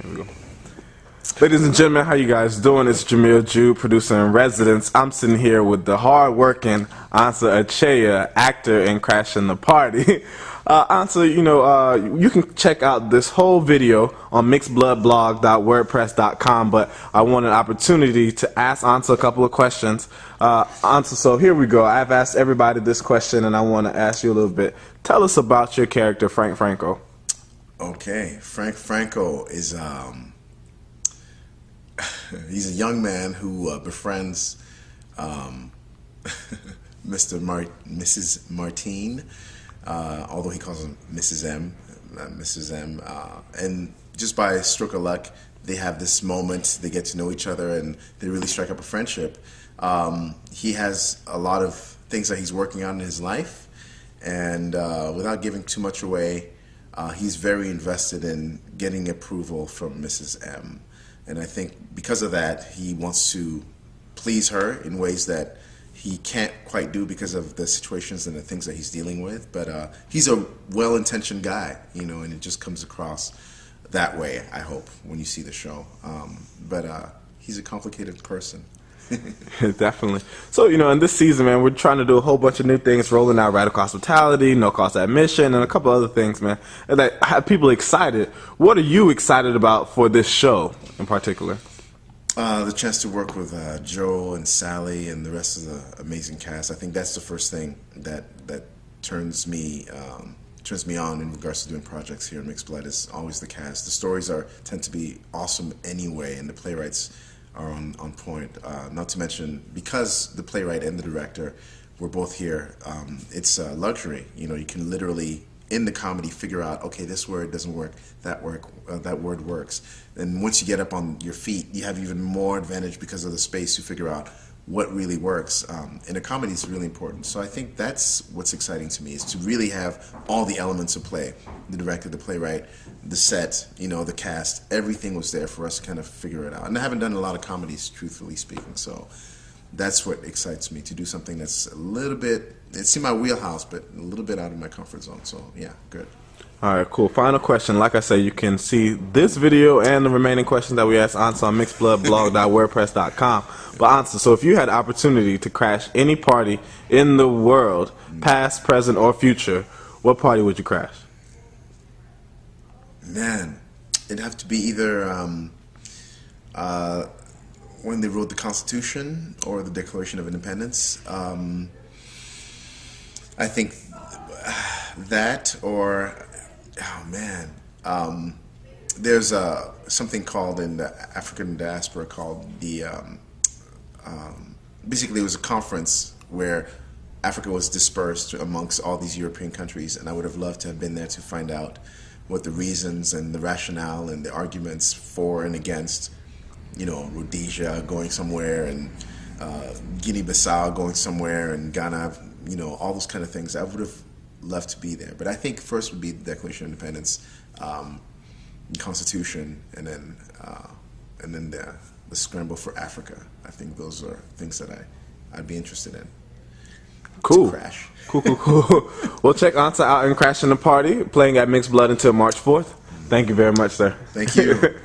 Here we go. Ladies and gentlemen, how you guys doing? It's Jamil Jew, producer in residence. I'm sitting here with the hard-working Ansa Akyea, actor in Crashing the Party. Ansa, you can check out this whole video on mixedbloodblog.wordpress.com, but I want an opportunity to ask Ansa a couple of questions. Ansa, so here we go. I've asked everybody this question, and I want to ask you a little bit. Tell us about your character, Frank Franco. Okay, Frank Franco is he's a young man who befriends Mrs. Martine, although he calls him Mrs. M, and just by a stroke of luck, they have this moment. They get to know each other, and they really strike up a friendship. He has a lot of things that he's working on in his life, and without giving too much away, he's very invested in getting approval from Mrs. M. And I think because of that, he wants to please her in ways that he can't quite do because of the situations and the things that he's dealing with. But he's a well-intentioned guy, and it just comes across that way, I hope, when you see the show. But he's a complicated person. Definitely. So, in this season, man, we're trying to do a whole bunch of new things, rolling out radical hospitality, no cost admission, and a couple other things, man, that have people excited. What are you excited about for this show in particular? The chance to work with Joe and Sally and the rest of the amazing cast. I think that's the first thing that turns me on in regards to doing projects here in Mixed Blood is always the cast. The stories tend to be awesome anyway, and the playwrights are on point. Not to mention, because the playwright and the director were both here, it's a luxury. You can literally, in the comedy, figure out, okay, this word doesn't work, that word works. And once you get up on your feet, you have even more advantage because of the space to figure out what really works. And a comedy is really important. So I think that's what's exciting to me, is to really have all the elements of play. The director, the playwright, the set, the cast, everything was there for us to kind of figure it out. And I haven't done a lot of comedies, truthfully speaking, so that's what excites me, to do something that's a little bit, it's in my wheelhouse, but a little bit out of my comfort zone. So yeah, good. All right, cool. Final question. Like I said, you can see this video and the remaining questions that we asked Ansa on mixedbloodblog.wordpress.com. But Ansa, so if you had the opportunity to crash any party in the world, past, present, or future, what party would you crash? Man, it'd have to be either when they wrote the Constitution or the Declaration of Independence. I think that, or oh man, there's something called in the African diaspora called the basically it was a conference where Africa was dispersed amongst all these European countries, and I would have loved to have been there to find out what the reasons and the rationale and the arguments for and against, Rhodesia going somewhere, and Guinea-Bissau going somewhere, and Ghana, all those kind of things. I would have loved to be there. But I think first would be the Declaration of Independence, Constitution, and then the scramble for Africa. I think those are things that I'd be interested in. Cool. Crash. Cool. We'll check Ansa out in Crashing the Party, playing at Mixed Blood until March 4th. Thank you very much, sir. Thank you.